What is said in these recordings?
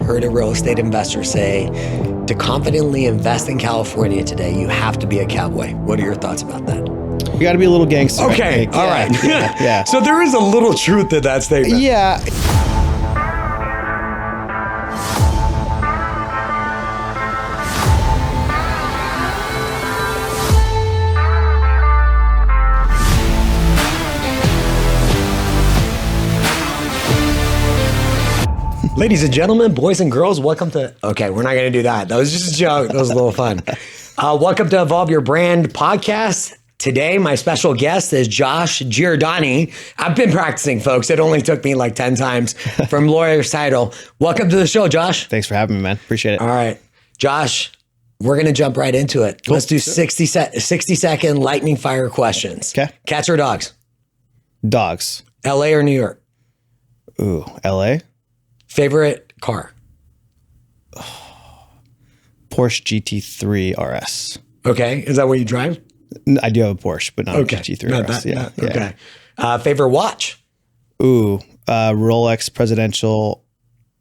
heard a real estate investor say, to confidently invest in California today, you have to be a cowboy. What are your thoughts about that? You got to be a little gangster. Okay, all right. Yeah. So there is a little truth to that statement. Yeah. Ladies and gentlemen, boys and girls, welcome to... Okay, we're not going to do that. That was just a joke. That was a little fun. Welcome to Evolve Your Brand podcast. Today, my special guest is Josh Giordani. I've been practicing, folks. It only took me like 10 times from lawyer's title. Welcome to the show, Josh. Thanks for having me, man. Appreciate it. All right. Josh, we're going to jump right into it. Cool. Let's do 60-second lightning fire questions. Okay. Cats or dogs? Dogs. LA or New York? Ooh, LA? Favorite car? Porsche GT3 RS. Okay. Is that what you drive? I do have a Porsche, but not a GT3 RS. Yeah. Okay. Favorite watch? Ooh, Rolex Presidential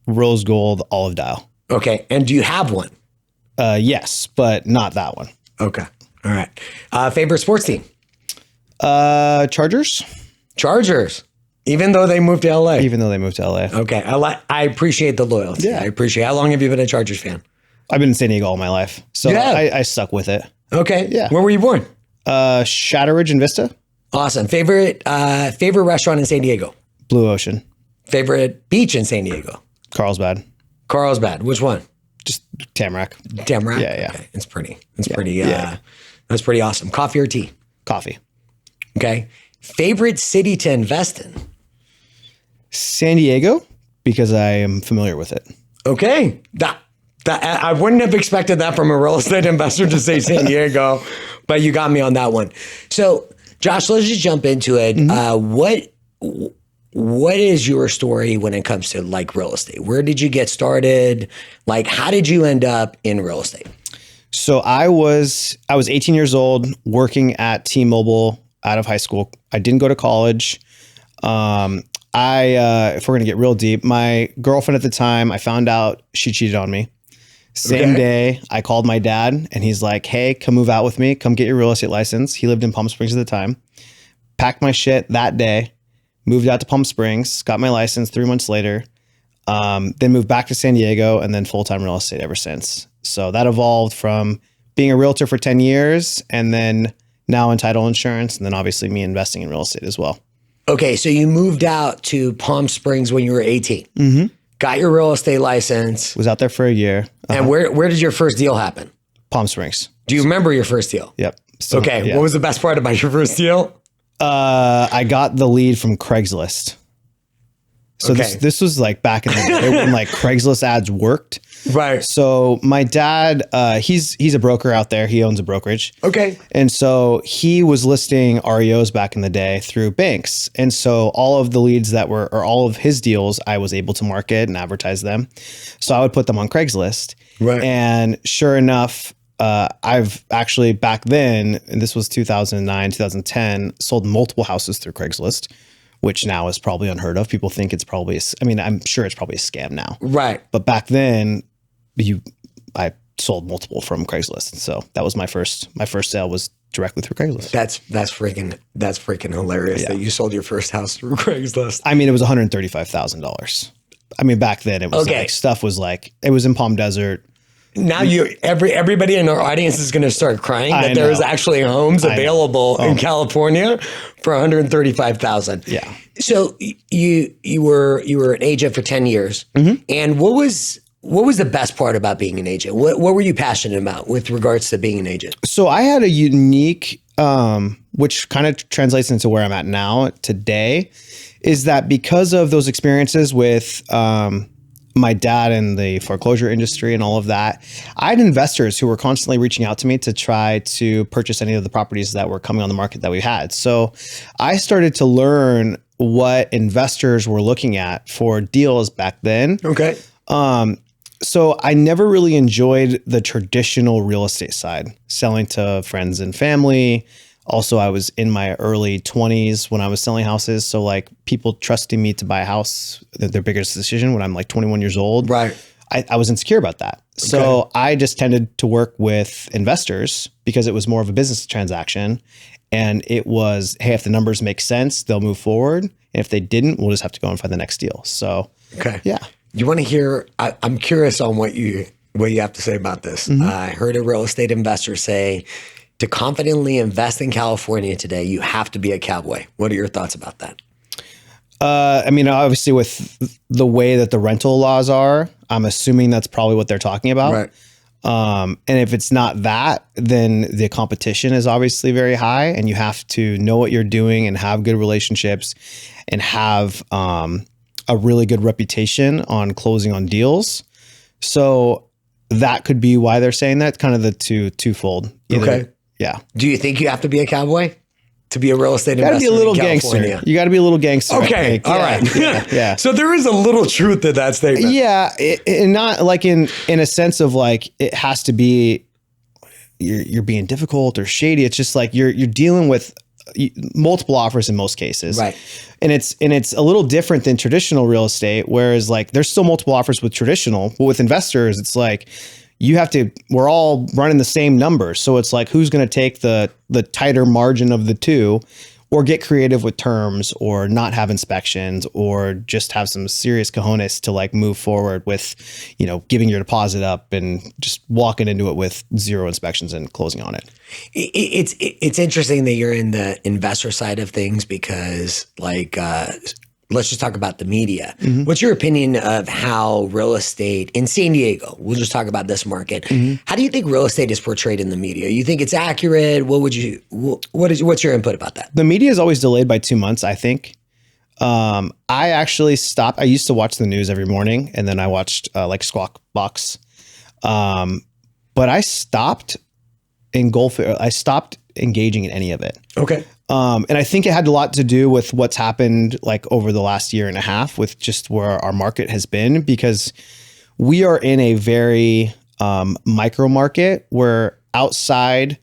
Rose Gold Olive Dial. Okay. And do you have one? Yes, but not that one. Okay. All right. Favorite sports team? Chargers. Chargers. Even though they moved to LA? Even though they moved to LA. Okay. I appreciate the loyalty. Yeah. I appreciate it. How long have you been a Chargers fan? I've been in San Diego all my life. So I stuck with it. Okay. Yeah. Where were you born? Shatteridge and Vista. Awesome. Favorite restaurant in San Diego? Blue Ocean. Favorite beach in San Diego? Carlsbad. Carlsbad. Which one? Just Tamarack. Tamarack? Yeah. Okay. It's pretty. That's pretty awesome. Coffee or tea? Coffee. Okay. Favorite city to invest in? San Diego, because I am familiar with it. Okay. That I wouldn't have expected that from a real estate investor to say San Diego, but you got me on that one. So, Josh, let's just jump into it. Mm-hmm. What is your story when it comes to like real estate? Where did you get started? Like, how did you end up in real estate? So I was 18 years old working at T-Mobile out of high school. I didn't go to college. If we're going to get real deep, my girlfriend at the time, I found out she cheated on me. Same day, I called my dad and he's like, hey, come move out with me. Come get your real estate license. He lived in Palm Springs at the time. Packed my shit that day, moved out to Palm Springs, got my license 3 months later, then moved back to San Diego and then full-time real estate ever since. So that evolved from being a realtor for 10 years and then now in title insurance and then obviously me investing in real estate as well. Okay, so you moved out to Palm Springs when you were 18. Mm-hmm. Got your real estate license. Was out there for a year. Uh-huh. And where did your first deal happen? Palm Springs. Do you remember your first deal? Yep. So, okay, What was the best part about your first deal? I got the lead from Craigslist. So this was like back in the day when like Craigslist ads worked. Right. So my dad, he's a broker out there. He owns a brokerage. Okay. And so he was listing REOs back in the day through banks. And so all of the leads or all of his deals, I was able to market and advertise them. So I would put them on Craigslist. Right. And sure enough, I've actually back then, and this was 2009, 2010, sold multiple houses through Craigslist, which now is probably unheard of. People think it's probably, I'm sure it's probably a scam now. Right. But back then, I sold multiple from Craigslist. So that was my first sale was directly through Craigslist. That's freaking hilarious that you sold your first house through Craigslist. It was $135,000. Back then it was like stuff was like, it was in Palm Desert. Now everybody in our audience is going to start crying that there is actually homes available in California for $135,000. Yeah. So you were an agent for 10 years. Mm-hmm. And what was the best part about being an agent? What were you passionate about with regards to being an agent? So I had a unique, which kind of translates into where I'm at now today, is that because of those experiences with my dad in the foreclosure industry and all of that, I had investors who were constantly reaching out to me to try to purchase any of the properties that were coming on the market that we had. So I started to learn what investors were looking at for deals back then. Okay. So I never really enjoyed the traditional real estate side, selling to friends and family. Also, I was in my early 20s when I was selling houses. So like people trusting me to buy a house, their biggest decision when I'm like 21 years old. Right. I was insecure about that. So I just tended to work with investors because it was more of a business transaction. And it was, hey, if the numbers make sense, they'll move forward. And if they didn't, we'll just have to go and find the next deal. So, yeah. You want to hear, I'm curious on what you have to say about this. I heard a real estate investor say, to confidently invest in California today, you have to be a cowboy. What are your thoughts about that? I mean, obviously with the way that the rental laws are, I'm assuming that's probably what they're talking about. Right. And if it's not that, then the competition is obviously very high and you have to know what you're doing and have good relationships and have a really good reputation on closing on deals. So that could be why they're saying that, kind of the twofold. Okay. Yeah. Do you think you have to be a cowboy to be a real estate investor? You got to be a little in California? gangster. You got to be a little gangster. Okay. All right. Yeah. So there is a little truth to that statement. Yeah. And not like in a sense of like, it has to be, you're being difficult or shady. It's just like you're dealing with multiple offers in most cases. Right. And it's a little different than traditional real estate. Whereas like there's still multiple offers with traditional, but with investors, it's like, we're all running the same numbers. So it's like, who's going to take the tighter margin of the two, or get creative with terms, or not have inspections, or just have some serious cojones to like move forward with, giving your deposit up and just walking into it with 0 inspections and closing on it. It's interesting that you're in the investor side of things because like, let's just talk about the media. What's your opinion of how real estate in San Diego, we'll just talk about this market. How do you think real estate is portrayed in the media? You think it's accurate? What's your input about that? The media is always delayed by 2 months, I think. I actually stopped. I used to watch the news every morning, and then I watched like Squawk Box. But I stopped I stopped engaging in any of it. Okay. And I think it had a lot to do with what's happened like over the last year and a half with just where our market has been, because we are in a very micro market where outside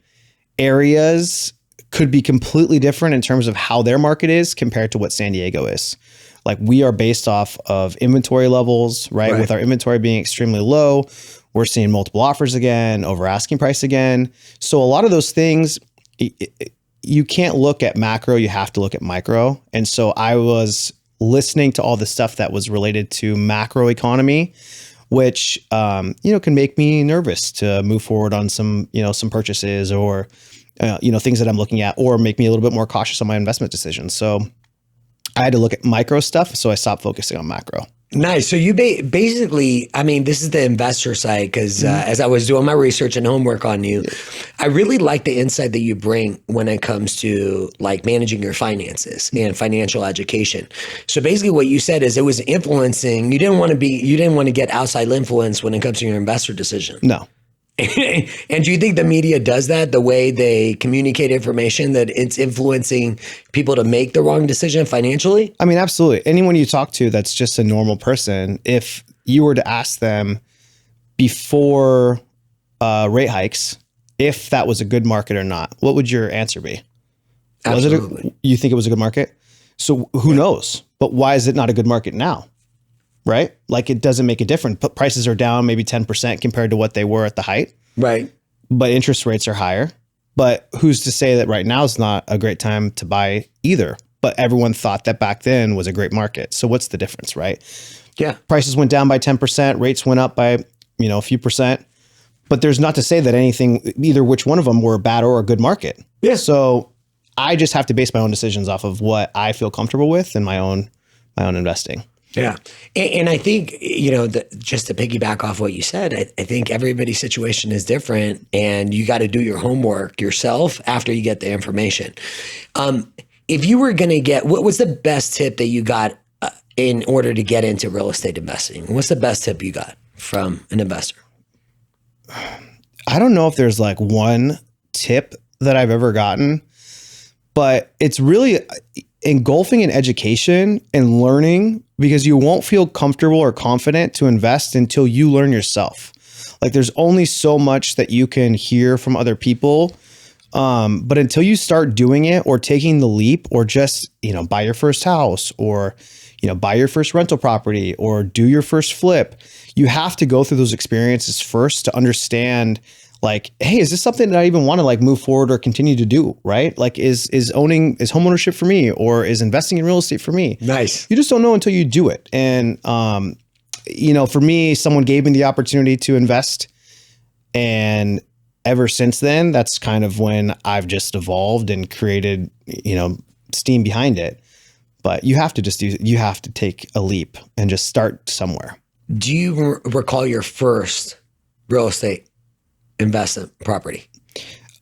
areas could be completely different in terms of how their market is compared to what San Diego is. Like we are based off of inventory levels, right? With our inventory being extremely low, we're seeing multiple offers again, over asking price again. So a lot of those things, you can't look at macro, you have to look at micro. And so I was listening to all the stuff that was related to macro economy, which, can make me nervous to move forward on some purchases or, things that I'm looking at, or make me a little bit more cautious on my investment decisions. So I had to look at micro stuff. So I stopped focusing on macro. Nice. So you basically, I mean, this is the investor side because as I was doing my research and homework on you, I really like the insight that you bring when it comes to like managing your finances and financial education. So basically what you said is it was influencing, you didn't want to get outside influence when it comes to your investor decision. No. And do you think the media does that, the way they communicate information, that it's influencing people to make the wrong decision financially? I mean, absolutely. Anyone you talk to that's just a normal person, if you were to ask them before rate hikes if that was a good market or not, what would your answer be? Absolutely. You think it was a good market? So who knows? But why is it not a good market now? Right? Like it doesn't make a difference. But prices are down maybe 10% compared to what they were at the height. Right. But interest rates are higher. But who's to say that right now is not a great time to buy either? But everyone thought that back then was a great market. So what's the difference, right? Yeah. Prices went down by 10%, rates went up by, a few percent. But there's not to say that either which one of them were a bad or a good market. Yeah. So I just have to base my own decisions off of what I feel comfortable with in my own investing. Yeah. And I think, just to piggyback off what you said, I think everybody's situation is different and you got to do your homework yourself after you get the information. If you were going to what was the best tip that you got in order to get into real estate investing? What's the best tip you got from an investor? I don't know if there's like one tip that I've ever gotten, but it's really engulfing in education and learning, because you won't feel comfortable or confident to invest until you learn yourself. Like there's only so much that you can hear from other people. But until you start doing it or taking the leap or just, buy your first house or, buy your first rental property or do your first flip, you have to go through those experiences first to understand like, hey, is this something that I even want to like move forward or continue to do? Right? Like is homeownership for me, or is investing in real estate for me? Nice. You just don't know until you do it. And, for me, someone gave me the opportunity to invest, and ever since then, that's kind of when I've just evolved and created, steam behind it. But you have to take a leap and just start somewhere. Do you recall your first real estate investment property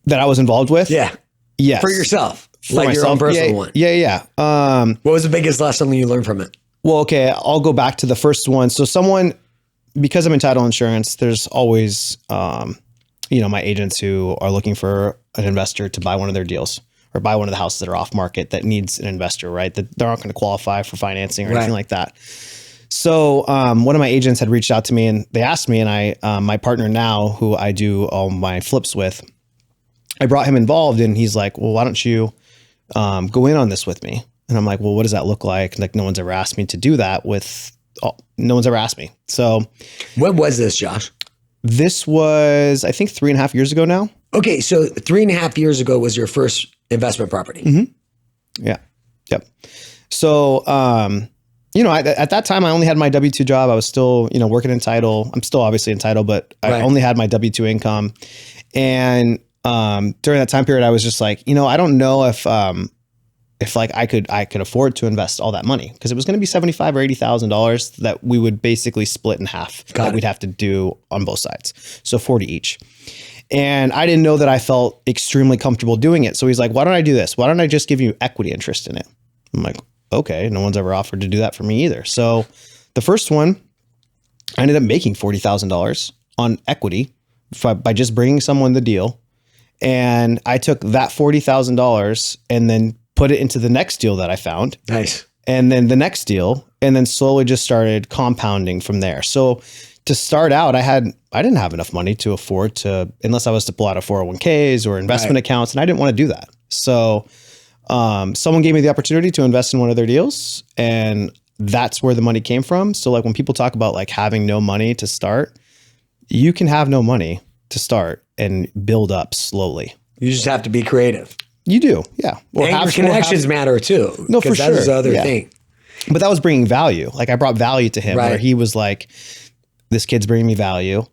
that I was involved with? Yeah. Yes. For yourself. For like myself. Your own personal one. Yeah. What was the biggest lesson you learned from it? Well, okay, I'll go back to the first one. So because I'm in title insurance, there's always, my agents who are looking for an investor to buy one of their deals or buy one of the houses that are off market that needs an investor, right? That they're not going to qualify for financing or anything like that. So one of my agents had reached out to me and they asked me, and I, my partner now, who I do all my flips with, I brought him involved, and he's like, well, why don't you go in on this with me? And I'm like, well, what does that look like? Like, no one's ever asked me to do that no one's ever asked me. So when was this, Josh? This was, I think, 3.5 years ago now. Okay. So 3.5 years ago was your first investment property. Mm-hmm. Yeah. Yep. So, at that time I only had my W-2 job. I was still, working in title. I'm still obviously in title, but I only had my W-2 income. And, during that time period, I was just like, I don't know if like I could afford to invest all that money, because it was going to be $75,000 or $80,000 that we would basically split in half. We'd have to do on both sides. So 40 each. And I didn't know that I felt extremely comfortable doing it. So he's like, why don't I do this? Why don't I just give you equity interest in it? I'm like, okay, no one's ever offered to do that for me either. So the first one, I ended up making $40,000 on equity by just bringing someone the deal. And I took that $40,000 and then put it into the next deal that I found. Nice. And then the next deal, and then slowly just started compounding from there. So to start out, I didn't have enough money to afford to, unless I was to pull out of 401ks or investment accounts, and I didn't want to do that. So someone gave me the opportunity to invest in one of their deals, and that's where the money came from. So like when people talk about like having no money to start, you can have no money to start and build up slowly. You just have to be creative. You do, yeah. Or and your connections matter too. No, for sure. That is the other thing. But that was bringing value. Like I brought value to him, where he was like, this kid's bringing me value.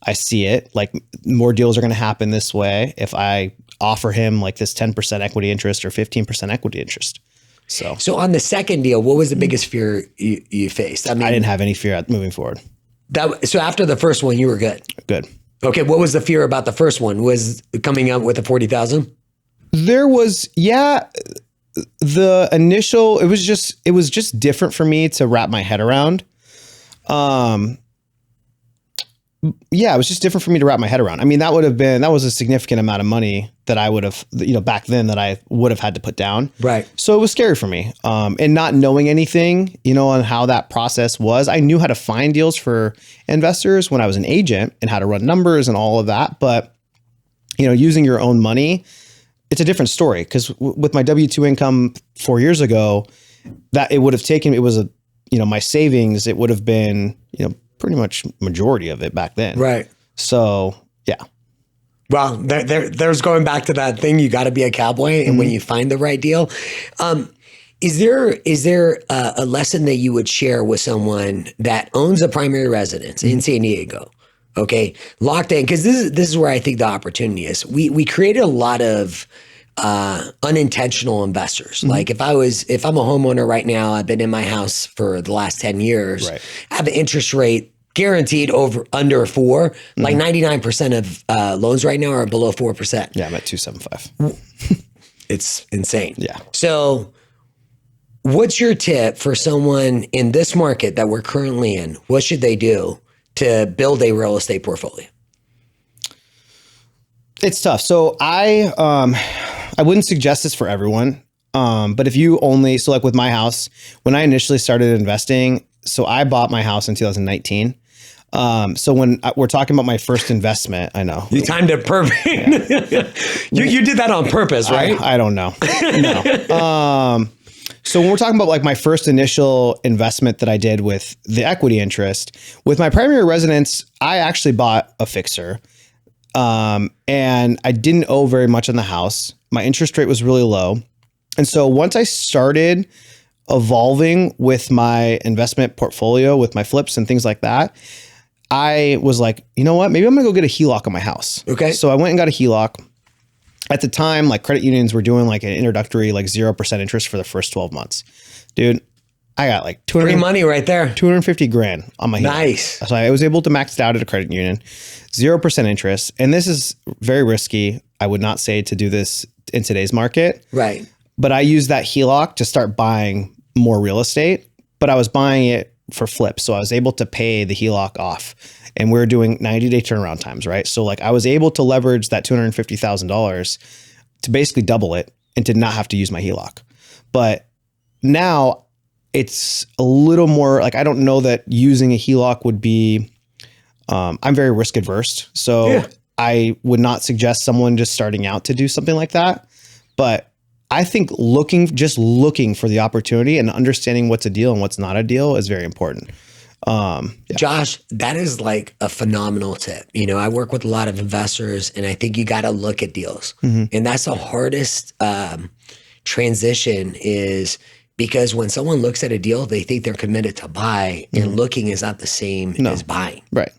I see it. Like more deals are going to happen this way if I offer him like this 10% equity interest or 15% equity interest. So on the second deal, what was the biggest fear you faced? I mean, I didn't have any fear moving forward. So after the first one, you were good. Good. Okay. What was the fear about the first one? Was coming up with the 40,000? There was, the initial, it was just different for me to wrap my head around. It was just different for me to wrap my head around. I mean, that was a significant amount of money that I would have, back then that I would have had to put down. Right. So it was scary for me. And not knowing anything, on how that process was. I knew how to find deals for investors when I was an agent and how to run numbers and all of that. But, using your own money, it's a different story, because with my W-2 income 4 years ago, that it would have taken, it was my savings, it would have been, pretty much majority of it back then. Right. So, yeah. Well, there's going back to that thing. You got to be a cowboy. And when you find the right deal, is there a lesson that you would share with someone that owns a primary residence in San Diego? Okay. Locked in. Cause this is where I think the opportunity is. We created a lot of, unintentional investors. Like if I'm a homeowner right now, I've been in my house for the last 10 years, I have an interest rate guaranteed under 4, like 99% of loans right now are below 4%. Yeah. I'm at 2.75. It's insane. Yeah. So what's your tip for someone in this market that we're currently in? What should they do to build a real estate portfolio? It's tough. So I wouldn't suggest this for everyone. But if you so like with my house, when I initially started investing, so I bought my house in 2019. So when we're talking about my first investment, I know. You timed it perfect. Yeah. You did that on purpose, right? I don't know. No. So when we're talking about like my first initial investment that I did with the equity interest, with my primary residence, I actually bought a fixer. And I didn't owe very much on the house. My interest rate was really low. And so once I started evolving with my investment portfolio, with my flips and things like that, I was like, you know what? Maybe I'm going to go get a HELOC on my house. Okay. So I went and got a HELOC. At the time, like credit unions were doing like an introductory, like 0% interest for the first 12 months. Dude, I got like free money right there. 250 grand on my HELOC. Nice. So I was able to max it out at a credit union, 0% interest. And this is very risky. I would not say to do this in today's market. Right. But I used that HELOC to start buying more real estate, but I was buying it for flips. So I was able to pay the HELOC off, and we were doing 90-day turnaround times, right? So like I was able to leverage that $250,000 to basically double it and to not have to use my HELOC. But now it's a little more like, I don't know that using a HELOC would be, I'm very risk adverse. So I would not suggest someone just starting out to do something like that. But I think just looking for the opportunity and understanding what's a deal and what's not a deal is very important. Josh, that is like a phenomenal tip. You know, I work with a lot of investors, and I think you got to look at deals. And that's the hardest transition, is because when someone looks at a deal, they think they're committed to buy, and looking is not the same as buying. Right.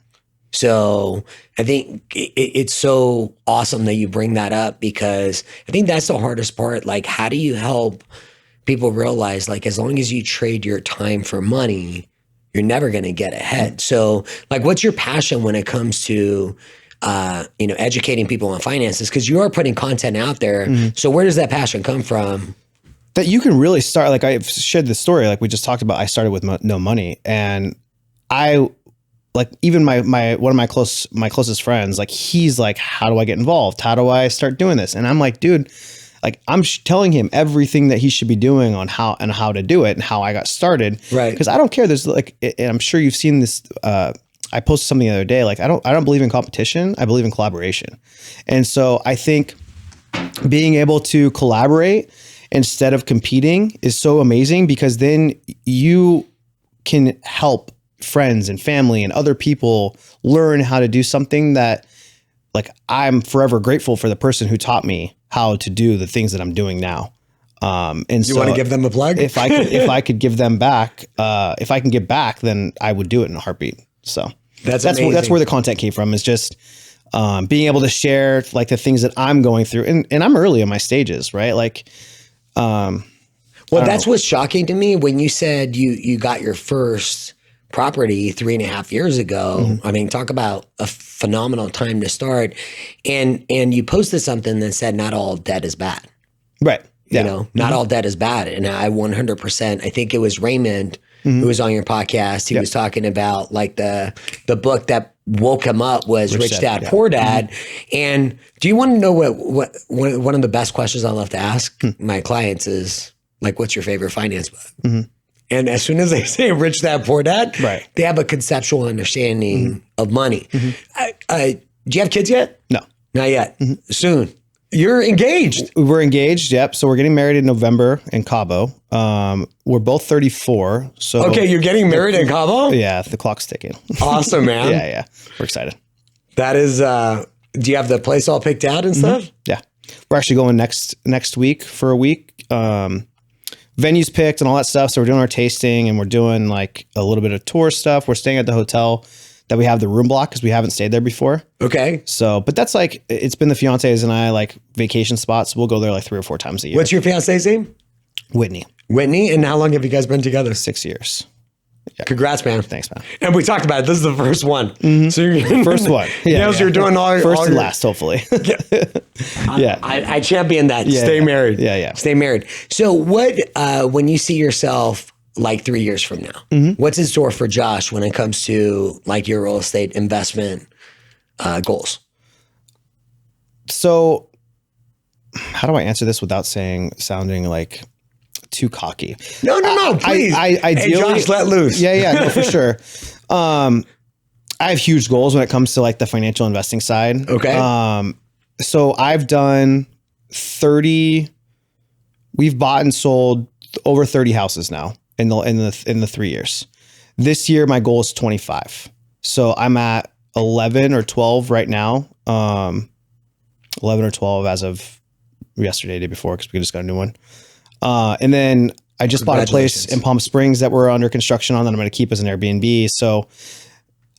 So I think it's so awesome that you bring that up, because I think that's the hardest part. Like, how do you help people realize, like, as long as you trade your time for money, you're never going to get ahead. So like, what's your passion when it comes to, educating people on finances? Because you are putting content out there. So where does that passion come from? That you can really start, like I've shared this story, like we just talked about, I started with no money, and like even one of my closest friends, like he's like, how do I get involved? How do I start doing this? And I'm like, dude, like I'm telling him everything that he should be doing on how to do it and how I got started. Right. Because I don't care. There's like, and I'm sure you've seen this. I posted something the other day. Like I don't believe in competition. I believe in collaboration. And so I think being able to collaborate instead of competing is so amazing, because then you can help friends and family and other people learn how to do something that, like, I'm forever grateful for the person who taught me how to do the things that I'm doing now. And you so want to give them a plug? if I could give them back, if I can give back, then I would do it in a heartbeat. So that's where the content came from, is just being able to share like the things that I'm going through, and I'm early in my stages, right? Like, well, that's what's shocking to me when you said you got your first property 3.5 years ago. I mean, talk about a phenomenal time to start. And you posted something that said, not all debt is bad. Right. Yeah. You know, not all debt is bad. And I 100%, I think it was Raymond who was on your podcast. He was talking about like the book that woke him up was Rich Dad, Poor Dad. And do you want to know what one of the best questions I love to ask my clients is, like, what's your favorite finance book? And as soon as they say Rich Dad, Poor Dad, they have a conceptual understanding of money. Do you have kids yet? No. Not yet. Soon. You're engaged. We're engaged. Yep. So we're getting married in November in Cabo. We're both 34. So okay, you're getting married in Cabo? Yeah, the clock's ticking. Awesome, man. Yeah. We're excited. That is, do you have the place all picked out and stuff? Yeah. We're actually going next week for a week. Venues picked and all that stuff. So we're doing our tasting, and we're doing like a little bit of tour stuff. We're staying at the hotel that we have the room block, because we haven't stayed there before. Okay. So, but that's like, it's been the fiancés and I like vacation spots. We'll go there like 3 or 4 times a year. What's your fiance's name? Whitney. Whitney. And how long have you guys been together? 6 years. Yeah. Congrats, man. Thanks, man. And we talked about it. This is the first one. So you're first one. Yeah. You're doing all first all and last, hopefully. Yeah. I champion that. Stay married. Yeah. Stay married. So what, when you see yourself like 3 years from now, what's in store for Josh when it comes to like your real estate investment goals? So how do I answer this without sounding like too cocky? No, please. Ideally, hey, Josh, let loose. Yeah, no, for sure. I have huge goals when it comes to like the financial investing side. Okay. So I've done we've bought and sold over 30 houses now in the 3 years. This year, my goal is 25. So I'm at 11 or 12 right now. 11 or 12 as of yesterday, day before, because we just got a new one. And then I just bought a place in Palm Springs that we're under construction on that I'm going to keep as an Airbnb. So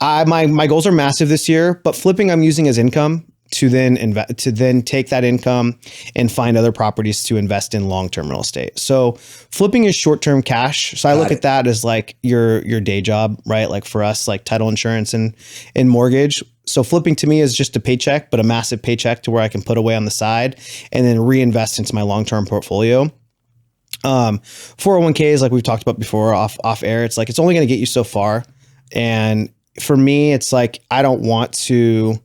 my goals are massive this year, but flipping I'm using as income to then take that income and find other properties to invest in long-term real estate. So flipping is short-term cash. So I look at that as like your day job, right? Like for us, like title insurance and mortgage. So flipping to me is just a paycheck, but a massive paycheck to where I can put away on the side and then reinvest into my long-term portfolio. 401ks, like we've talked about before off air, it's like, it's only going to get you so far. And for me, it's like, I don't want to,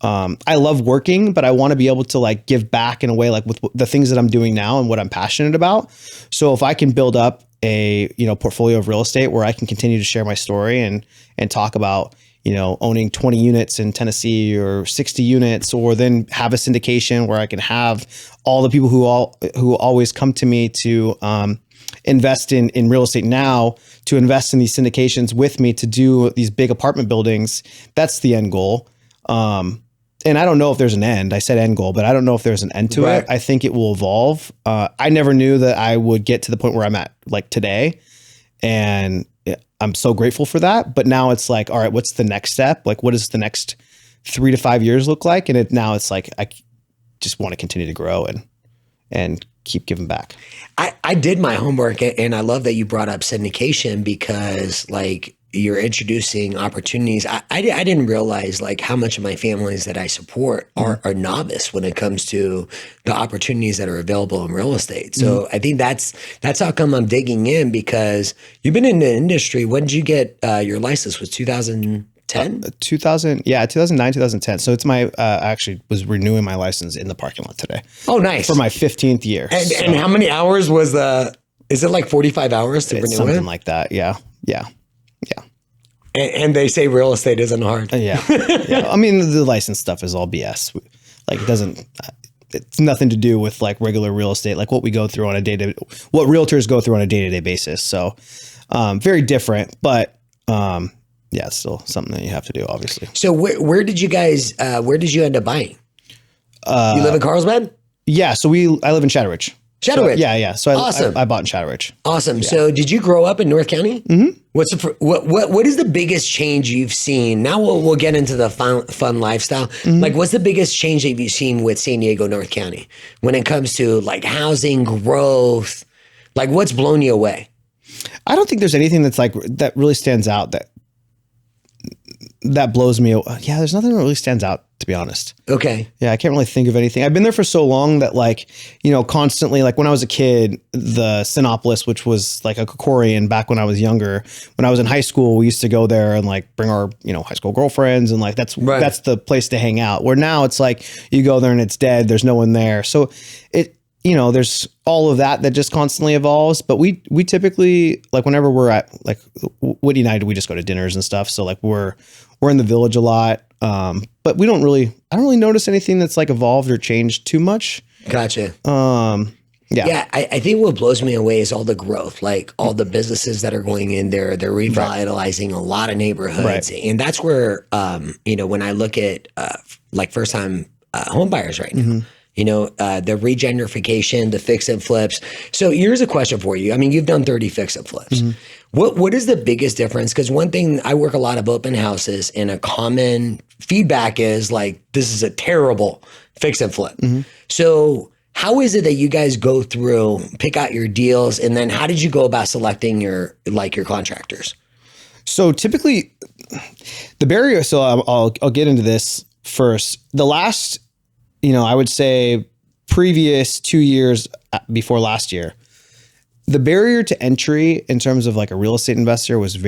I love working, but I want to be able to like give back in a way, like with the things that I'm doing now and what I'm passionate about. So if I can build up a, portfolio of real estate where I can continue to share my story and talk about, owning 20 units in Tennessee or 60 units, or then have a syndication where I can have all the people who always come to me to, invest in real estate now, to invest in these syndications with me to do these big apartment buildings. That's the end goal. And I don't know if there's an end. I said end goal, but I don't know if there's an end to it. I think it will evolve. I never knew that I would get to the point where I'm at like today. And I'm so grateful for that. But now it's like, all right, what's the next step? Like, what does the next 3 to 5 years look like? And now it's like, I just want to continue to grow and keep giving back. I did my homework, and I love that you brought up syndication, because like you're introducing opportunities. I didn't realize like how much of my families that I support are novice when it comes to the opportunities that are available in real estate. So I think that's how come I'm digging in, because you've been in the industry. When did you get your license? Was 2010? 2009, 2010. So it's I actually was renewing my license in the parking lot today. Oh, nice. For my 15th year. And how many hours was is it like 45 hours to renew it? Something like that. Yeah. And they say real estate isn't hard. Yeah. I mean, the license stuff is all BS. Like it's nothing to do with like regular real estate, like what we go through on what realtors go through on a day-to-day basis. So very different, but yeah, it's still something that you have to do, obviously. So where did you end up buying? You live in Carlsbad? Yeah. So I live in Chattahoochee. Chattahoochee. So, yeah. So awesome. I bought in Chattahoochee. Awesome. Yeah. So did you grow up in North County? Mm-hmm. What is the biggest change you've seen? Now we'll get into the fun lifestyle. Mm-hmm. Like, what's the biggest change that you've seen with San Diego, North County, when it comes to like housing growth? Like, what's blown you away? I don't think there's anything that's like that really stands out that blows me away. Yeah, there's nothing that really stands out, to be honest. Okay. Yeah, I can't really think of anything. I've been there for so long that like, constantly, like when I was a kid, the Sinopolis, which was like a Kokorian back when I was younger, when I was in high school, we used to go there and like bring our, high school girlfriends, and like that's the place to hang out. Where now it's like you go there and it's dead. There's no one there. So there's all of that just constantly evolves. But we typically, like whenever we're at like Whitney and I, we just go to dinners and stuff. So like we're in the Village a lot. But I don't really notice anything that's like evolved or changed too much. Gotcha. Yeah. I think what blows me away is all the growth, like all the businesses that are going in there. They're revitalizing a lot of neighborhoods. Right. And that's where, when I look at like first time home buyers right now, the regentrification, the fix and flips. So here's a question for you. I mean, you've done 30 fix and flips. Mm-hmm. What is the biggest difference? Because one thing, I work a lot of open houses, and a common feedback is like, this is a terrible fix and flip. Mm-hmm. So how is it that you guys go through, pick out your deals, and then how did you go about selecting your contractors? So typically the barrier, so I'll get into this first. The last, I would say previous 2 years before last year, the barrier to entry in terms of like a real estate investor was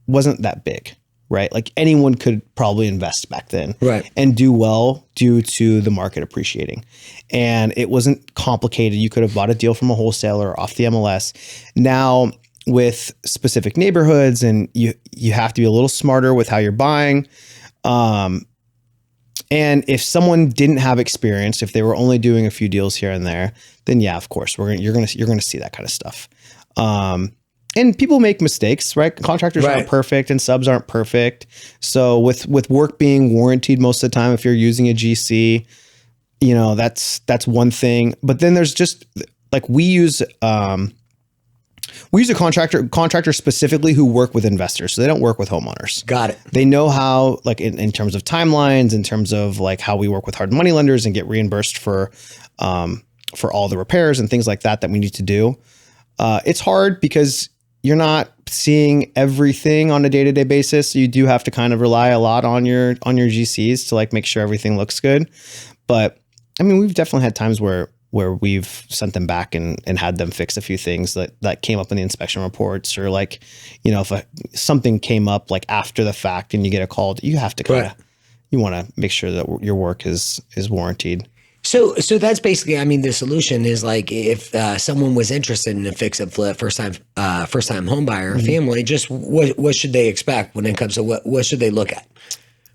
wasn't that big, right? Like anyone could probably invest back then, right, and do well due to the market appreciating. And it wasn't complicated. You could have bought a deal from a wholesaler off the MLS. Now with specific neighborhoods, and you have to be a little smarter with how you're buying. And if someone didn't have experience, if they were only doing a few deals here and there, then yeah, of course, you're gonna see that kind of stuff. And people make mistakes, right? Contractors aren't perfect and subs aren't perfect. So with work being warranted most of the time, if you're using a GC, that's one thing. But then there's just like we use a contractor specifically who work with investors. So they don't work with homeowners. Got it. They know how, like in terms of timelines, in terms of like how we work with hard money lenders and get reimbursed for all the repairs and things like that we need to do. It's hard because you're not seeing everything on a day-to-day basis. So you do have to kind of rely a lot on your GCs to like make sure everything looks good. But I mean, we've definitely had times where we've sent them back and had them fix a few things that came up in the inspection reports, or like, if something came up like after the fact and you get a call, you have to you want to make sure that your work is warranted. So that's basically, I mean, the solution is like if someone was interested in a fix and flip, first time home buyer, family, just what should they expect when it comes to what should they look at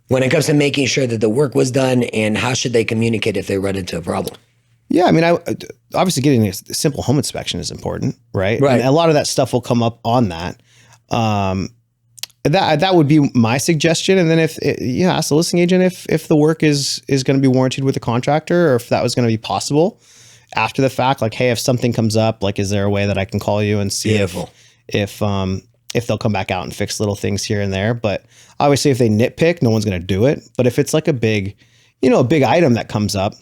when it comes to making sure that the work was done, and how should they communicate if they run into a problem? Yeah, I mean, obviously getting a simple home inspection is important, right? Right. And a lot of that stuff will come up on that. That would be my suggestion. And then ask the listing agent if the work is going to be warranted with the contractor, or if that was going to be possible after the fact. Like, hey, if something comes up, like, is there a way that I can call you and see if they'll come back out and fix little things here and there? But obviously, if they nitpick, no one's going to do it. But if it's like a big item that comes up,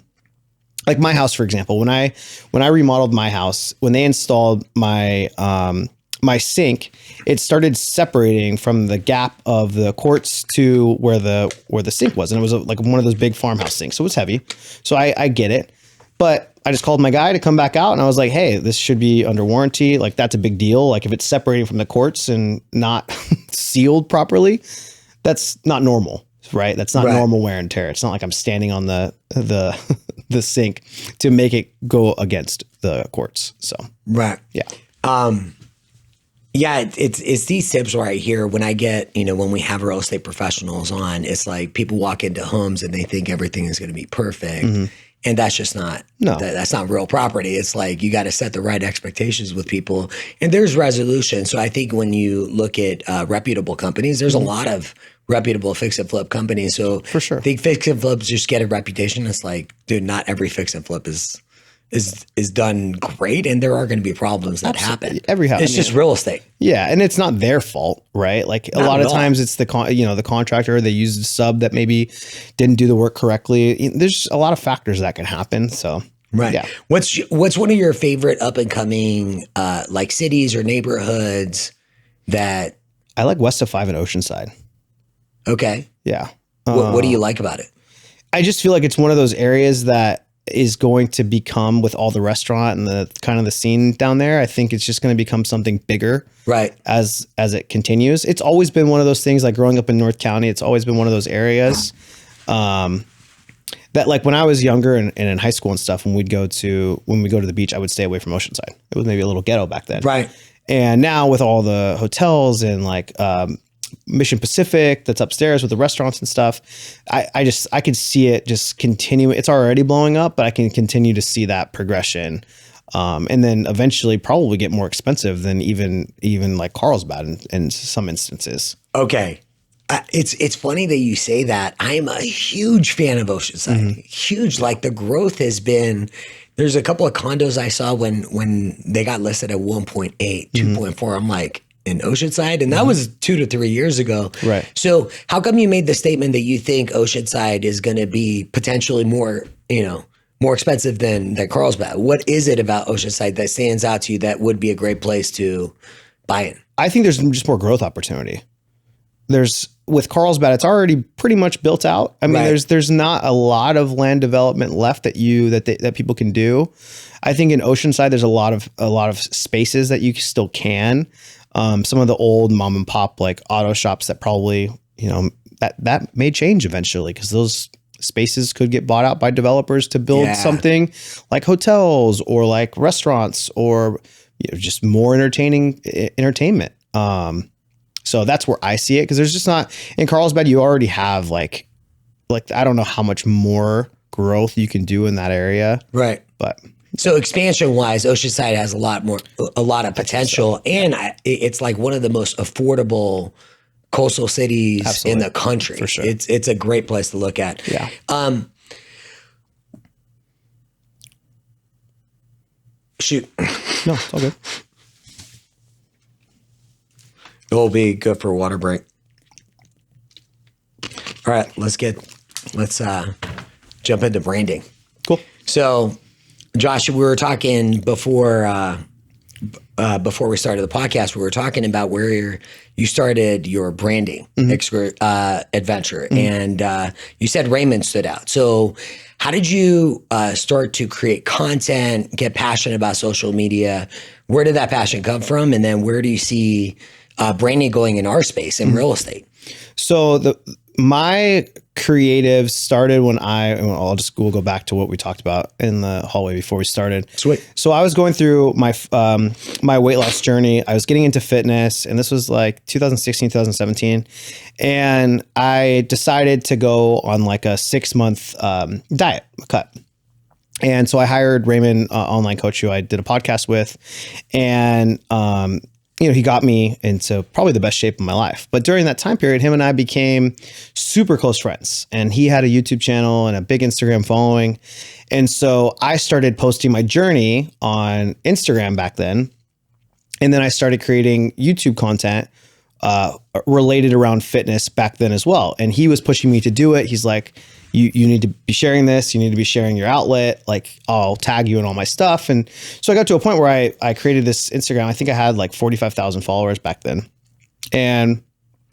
like my house, for example, when I remodeled my house, when they installed my sink, it started separating from the gap of the quartz to where the sink was. And it was like one of those big farmhouse sinks. So it was heavy. So I get it. But I just called my guy to come back out, and I was like, hey, this should be under warranty. Like, that's a big deal. Like, if it's separating from the quartz and not sealed properly, that's not normal, right? That's not normal wear and tear. It's not like I'm standing on the sink to make it go against the quartz. So, yeah. Yeah, it's these tips right here when I get, when we have real estate professionals on, it's like people walk into homes and they think everything is going to be perfect. Mm-hmm. And that's just not, that's not real property. It's like, you got to set the right expectations with people, and there's resolution. So I think when you look at reputable companies, there's a lot of reputable fix and flip companies. So for sure, I think fix and flips just get a reputation. It's like, dude, not every fix and flip is done great, and there are going to be problems that happen. Every house, it's just real estate. Yeah, and it's not their fault, right? Like a lot of times, it's the contractor. They used a sub that maybe didn't do the work correctly. There's a lot of factors that can happen. So yeah. What's one of your favorite up and coming like cities or neighborhoods that I like? West of 5 and Oceanside. Okay. Yeah. What do you like about it? I just feel like it's one of those areas that is going to become, with all the restaurant and the kind of the scene down there, I think it's just going to become something bigger, right? As it continues. It's always been one of those things, like growing up in North County, it's always been one of those areas that, like, when I was younger and in high school and stuff, when we go to the beach, I would stay away from Oceanside. It was maybe a little ghetto back then. Right. And now with all the hotels and like, Mission Pacific that's upstairs with the restaurants and stuff, I can see it just continue. It's already blowing up, but I can continue to see that progression, and then eventually probably get more expensive than even like Carlsbad in some instances. Okay, it's funny that you say that. I'm a huge fan of Oceanside. Mm-hmm. Huge, like the growth has been. There's a couple of condos I saw when they got listed at 1.8, 2.4. I'm like, in Oceanside, and that was 2 to 3 years ago. Right. So how come you made the statement that you think Oceanside is going to be potentially more expensive than Carlsbad? What is it about Oceanside that stands out to you that would be a great place to buy in? I think there's just more growth opportunity. With Carlsbad, it's already pretty much built out. I mean, there's not a lot of land development left that people can do. I think in Oceanside, there's a lot of spaces that you still can. Some of the old mom and pop like auto shops that probably, that may change eventually, because those spaces could get bought out by developers to build something like hotels or like restaurants or just more entertainment. So that's where I see it, because there's just not, in Carlsbad, you already have like like, I don't know how much more growth you can do in that area. Right. But so expansion wise, Oceanside has a lot of potential, and it's like one of the most affordable coastal cities Absolutely. in the country. For sure. It's a great place to look at. Yeah. Shoot. No, it's all good. It will be good for a water break. All right, let's jump into branding. Cool. So, Josh, we were talking before we started the podcast. We were talking about where you started your branding adventure, and you said Raymond stood out. So, how did you start to create content, get passionate about social media? Where did that passion come from, and then where do you see branding going in our space in real estate? So my creative started when we'll go back to what we talked about in the hallway before we started. Sweet. So I was going through my weight loss journey. I was getting into fitness, and this was like 2016, 2017. And I decided to go on like a 6-month diet cut. And so I hired Raymond, online coach, who I did a podcast with, and he got me into probably the best shape of my life. But during that time period, him and I became super close friends. And he had a YouTube channel and a big Instagram following. And so I started posting my journey on Instagram back then. And then I started creating YouTube content related around fitness back then as well. And he was pushing me to do it. He's like, you need to be sharing this. You need to be sharing your outlet. Like, I'll tag you in all my stuff. And so I got to a point where I created this Instagram. I think I had like 45,000 followers back then. And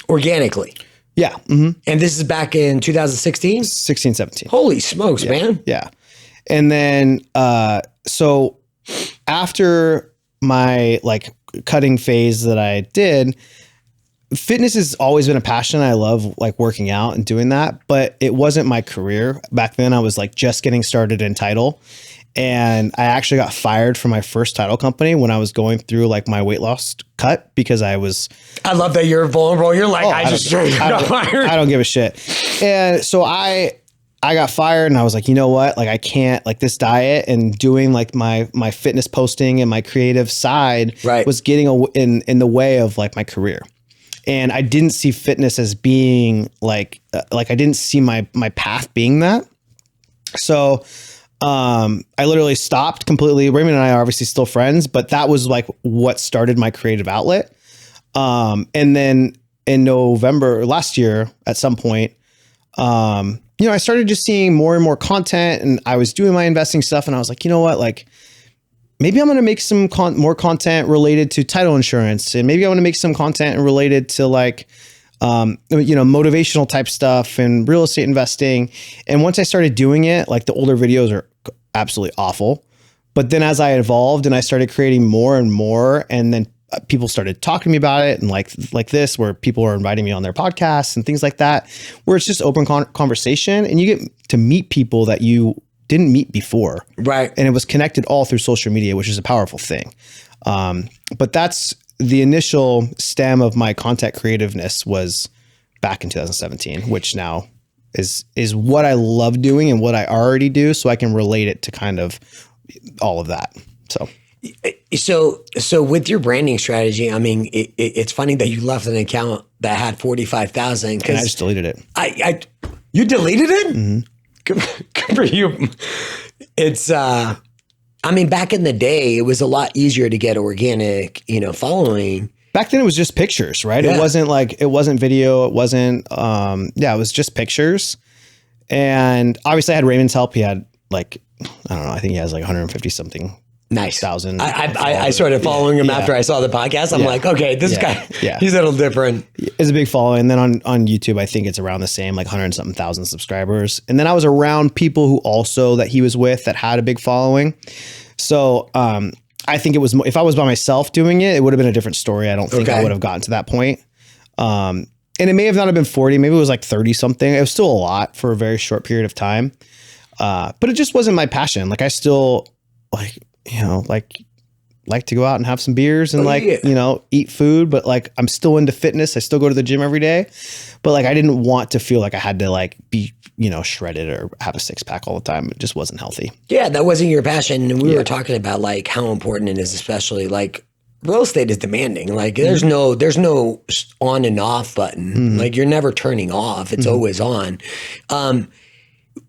organically. Yeah. Mm-hmm. And this is back in 2016? 16, 17. Holy smokes, man. Yeah. And then, so after my like cutting phase that I did, fitness has always been a passion. I love like working out and doing that, but it wasn't my career. Back then I was like just getting started in title. And I actually got fired from my first title company when I was going through like my weight loss cut because I love that you're vulnerable. You're like, I don't give a shit. And so I got fired and I was like, you know what? Like I can't, like this diet and doing like my fitness posting and my creative side was getting in the way of like my career. And I didn't see fitness as being like I didn't see my path being that. So I literally stopped completely. Raymond and I are obviously still friends, but that was like what started my creative outlet. And then in November last year, at some point, I started just seeing more and more content, and I was doing my investing stuff, and I was like, you know what, like, maybe I'm going to make some more content related to title insurance, and maybe I want to make some content related to like, motivational type stuff and real estate investing. And once I started doing it, like the older videos are absolutely awful. But then as I evolved and I started creating more and more, and then people started talking to me about it, and like this, where people are inviting me on their podcasts and things like that, where it's just open conversation, and you get to meet people that you didn't meet before. Right. And it was connected all through social media, which is a powerful thing. But that's the initial stem of my content creativeness was back in 2017, which now is what I love doing and what I already do. So I can relate it to kind of all of that. So with your branding strategy, I mean, it's funny that you left an account that had 45,000. And I just deleted it. You deleted it? Mm-hmm. Good for you. It's, I mean, back in the day, it was a lot easier to get organic, following. Back then it was just pictures, right? Yeah. It wasn't video. It wasn't, it was just pictures. And obviously I had Raymond's help. He had like, I don't know, I think he has like 150 something. Nice. Thousand. I started following him after I saw the podcast. I'm like, okay, this guy, he's a little different. It's a big following. And then on YouTube, I think it's around the same, like 100 something thousand subscribers. And then I was around people who also that he was with that had a big following. So I think it was, if I was by myself doing it, it would have been a different story. I don't think I would have gotten to that point. And it may have not have been 40, maybe it was like 30 something. It was still a lot for a very short period of time. But it just wasn't my passion. Like I still like to go out and have some beers and eat food, but like I'm still into fitness. I still go to the gym every day, but like I didn't want to feel like I had to like be, shredded or have a six pack all the time. It just wasn't healthy. Yeah, that wasn't your passion. And we were talking about like how important it is, especially like real estate is demanding. Like there's no on and off button. Like you're never turning off. It's always on.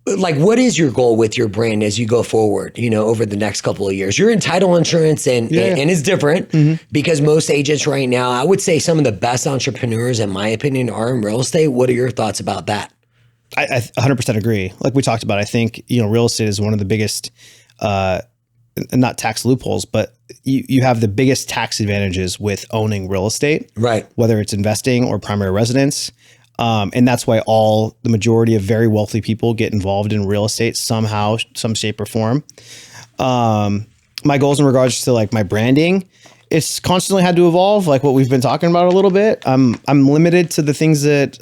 Like what is your goal with your brand as you go forward, over the next couple of years? You're in title insurance and it's different because most agents right now, I would say some of the best entrepreneurs in my opinion are in real estate. What are your thoughts about that? I 100% agree. Like we talked about, I think, real estate is one of the biggest, not tax loopholes, but you have the biggest tax advantages with owning real estate, right? Whether it's investing or primary residence. And that's why the majority of very wealthy people get involved in real estate somehow, some shape or form. My goals in regards to like my branding, it's constantly had to evolve, like what we've been talking about a little bit. I'm limited to the things that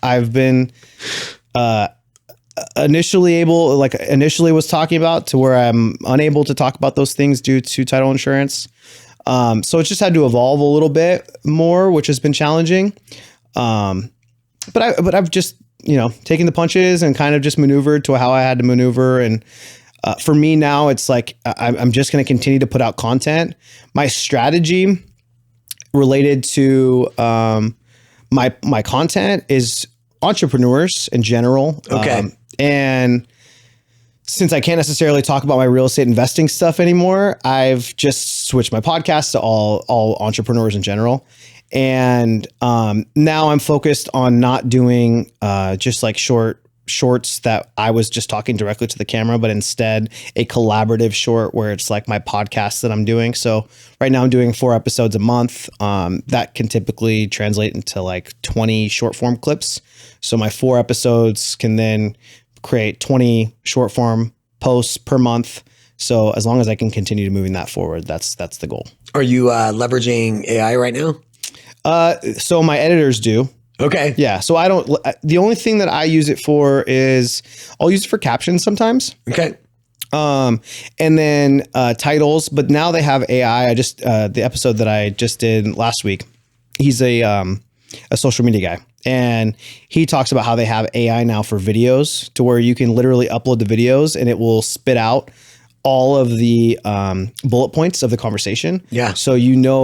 I've been initially was talking about, to where I'm unable to talk about those things due to title insurance. So it's just had to evolve a little bit more, which has been challenging. But I've just, taken the punches and kind of just maneuvered to how I had to maneuver. And for me now, it's like I'm just going to continue to put out content. My strategy related to my content is entrepreneurs in general. Okay. And since I can't necessarily talk about my real estate investing stuff anymore, I've just switched my podcast to all entrepreneurs in general. And now I'm focused on not doing just like shorts that I was just talking directly to the camera, but instead a collaborative short where it's like my podcast that I'm doing. So right now I'm doing 4 episodes a month. That can typically translate into like 20 short form clips. So my 4 episodes can then create 20 short form posts per month. So as long as I can continue moving that forward, that's the goal. Are you leveraging AI right now? So my editors do. Okay. Yeah. So the only thing that I use it for is I'll use it for captions sometimes. Okay. And then titles, but now they have AI. The episode that I just did last week, he's a social media guy, and he talks about how they have AI now for videos, to where you can literally upload the videos and it will spit out all of the bullet points of the conversation. Yeah. So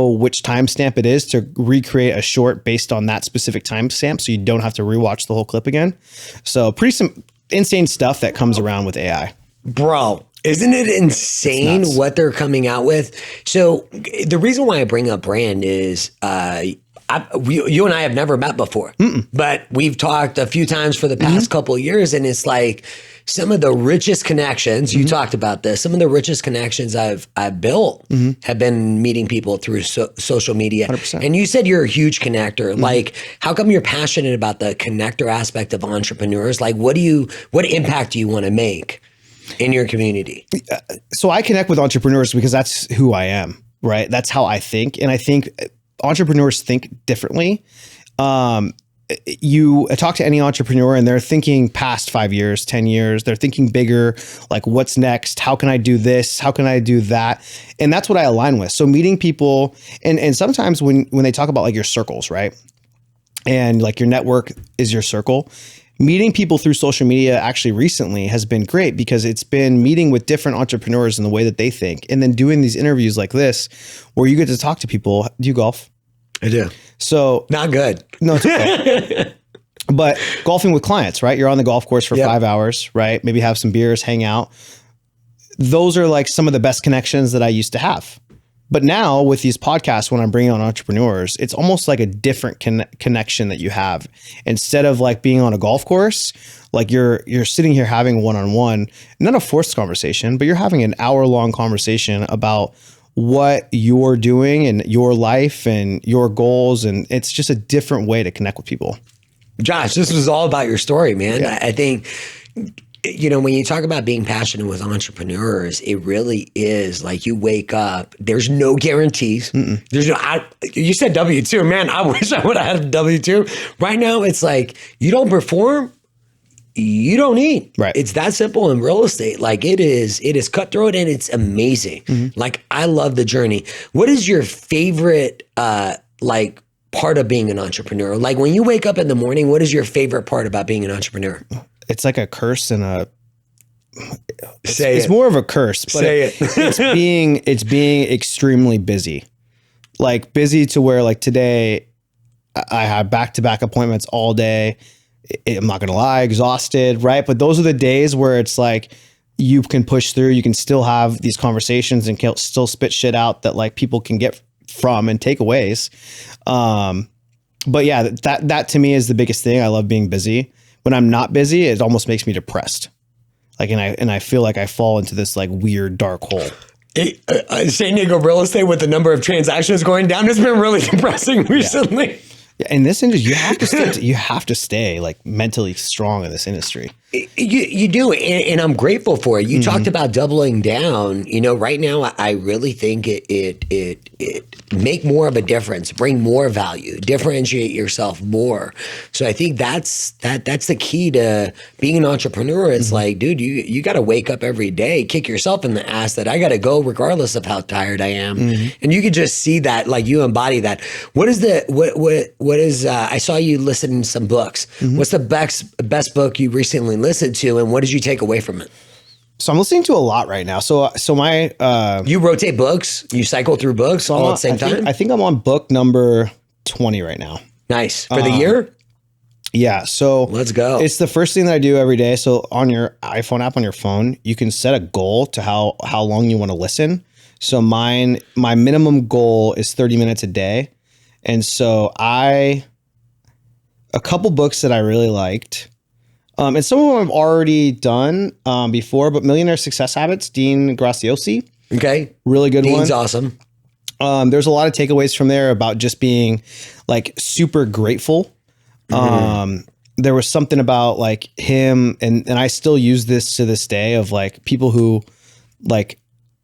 which timestamp it is to recreate a short based on that specific timestamp, so you don't have to rewatch the whole clip again. So some insane stuff that comes around with AI. Bro, isn't it insane what they're coming out with? So the reason why I bring up brand is you and I have never met before, but we've talked a few times for the past couple of years, and it's like some of the richest connections, you talked about this, some of the richest connections I've built have been meeting people through social media. 100%. And you said you're a huge connector. Like, how come you're passionate about the connector aspect of entrepreneurs? Like, what impact do you want to make in your community? So I connect with entrepreneurs because that's who I am, right? That's how I think. And I think entrepreneurs think differently. You talk to any entrepreneur and they're thinking past 5 years, 10 years, they're thinking bigger, like what's next? How can I do this? How can I do that? And that's what I align with. So meeting people, and sometimes when they talk about like your circles, right? And like your network is your circle. Meeting people through social media actually recently has been great, because it's been meeting with different entrepreneurs in the way that they think, and then doing these interviews like this where you get to talk to people. Do you golf? I do. So not good. No, it's okay. But golfing with clients, right? You're on the golf course for 5 hours, right? Maybe have some beers, hang out. Those are like some of the best connections that I used to have. But now with these podcasts, when I'm bringing on entrepreneurs, it's almost like a different connection that you have. Instead of like being on a golf course, like you're sitting here having one-on-one, not a forced conversation, but you're having an hour-long conversation about what you're doing and your life and your goals. And it's just a different way to connect with people. Josh, this was all about your story, man. Yeah. I think, when you talk about being passionate with entrepreneurs, it really is like you wake up, there's no guarantees. You said W-2, man, I wish I would have had a W-2. Right now, it's like you don't perform, you don't need. Right. It's that simple in real estate. Like it is cutthroat and it's amazing. Like I love the journey. What is your favorite like part of being an entrepreneur? Like when you wake up in the morning, what is your favorite part about being an entrepreneur? It's like a curse and a Say it's it. more of a curse, but Say it. it's being extremely busy. Like busy to where like today I have back-to-back appointments all day. I'm not going to lie, exhausted, right? But those are the days where it's like you can push through, you can still have these conversations and can still spit shit out that like people can get from and takeaways. But yeah, that to me is the biggest thing. I love being busy. When I'm not busy, it almost makes me depressed. Like, and I feel like I fall into this like weird dark hole. San Diego real estate with the number of transactions going down has been really depressing recently. Yeah, in this industry, you have to stay like mentally strong in this industry. You do, and I'm grateful for it. You talked about doubling down. You know, right now, I really think it make more of a difference, bring more value, differentiate yourself more. So I think that's the key to being an entrepreneur. It's like, dude, you got to wake up every day, kick yourself in the ass that I got to go regardless of how tired I am. And you could just see that, like you embody that. What is I saw you listen to some books. What's the best book you recently listened to, and what did you take away from it? So I'm listening to a lot right now. So my you rotate books, you cycle through books all at the same time. I think I'm on book number 20 right now. Nice for the year. Yeah. So let's go. It's the first thing that I do every day. So on your iPhone app on your phone, you can set a goal to how long you want to listen. So my minimum goal is 30 minutes a day. And so a couple books that I really liked, and some of them I've already done before, but Millionaire Success Habits, Dean Graziosi. Okay. Really good one. Dean's awesome. There's a lot of takeaways from there about just being like super grateful. There was something about like him, and I still use this to this day, of like people who like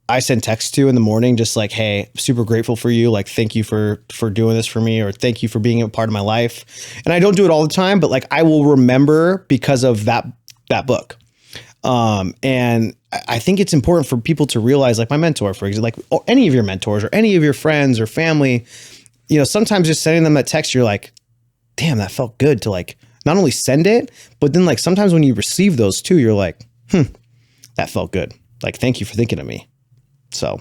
I send texts to in the morning, just like, hey, super grateful for you. Like, thank you for doing this for me, or thank you for being a part of my life. And I don't do it all the time, but like I will remember because of that book. And I think it's important for people to realize, like my mentor, for example, like or any of your mentors or any of your friends or family, you know, sometimes just sending them that text, you're like, damn, that felt good to like not only send it, but then like sometimes when you receive those too, you're like, that felt good. Like, thank you for thinking of me. So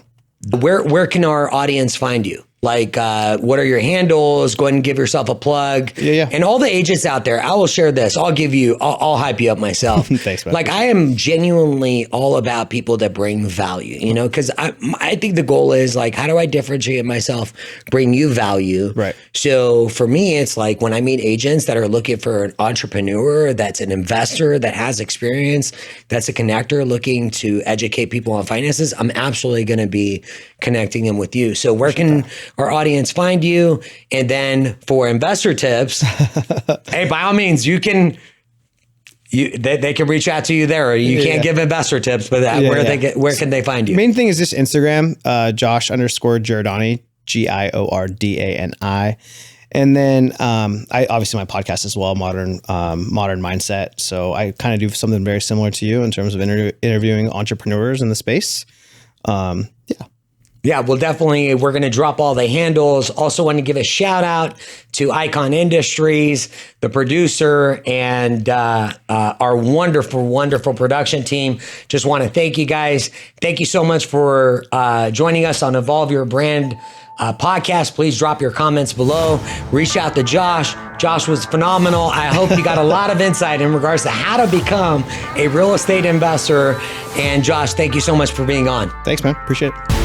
where can our audience find you? Like, what are your handles? Go ahead and give yourself a plug. Yeah. And all the agents out there, I will share this. I'll hype you up myself. Thanks, man. Like, I am genuinely all about people that bring value, you know, because I think the goal is like, how do I differentiate myself, bring you value? Right. So for me, it's like when I meet agents that are looking for an entrepreneur, that's an investor that has experience, that's a connector looking to educate people on finances, I'm absolutely going to be connecting them with you. So where can our audience find you? And then for investor tips, hey, by all means, they can reach out to you there. Or you can't give investor tips, but where can they find you? Main thing is just Instagram, Josh_Giordani, Giordani. And then I obviously my podcast as well, Modern Mindset. So I kind of do something very similar to you in terms of interviewing entrepreneurs in the space. Yeah, well, definitely, we're going to drop all the handles. Also want to give a shout out to Icon Industries, the producer, and our wonderful, wonderful production team. Just want to thank you guys. Thank you so much for joining us on Evolve Your Brand podcast. Please drop your comments below. Reach out to Josh. Josh was phenomenal. I hope you got a lot of insight in regards to how to become a real estate investor. And Josh, thank you so much for being on. Thanks, man. Appreciate it.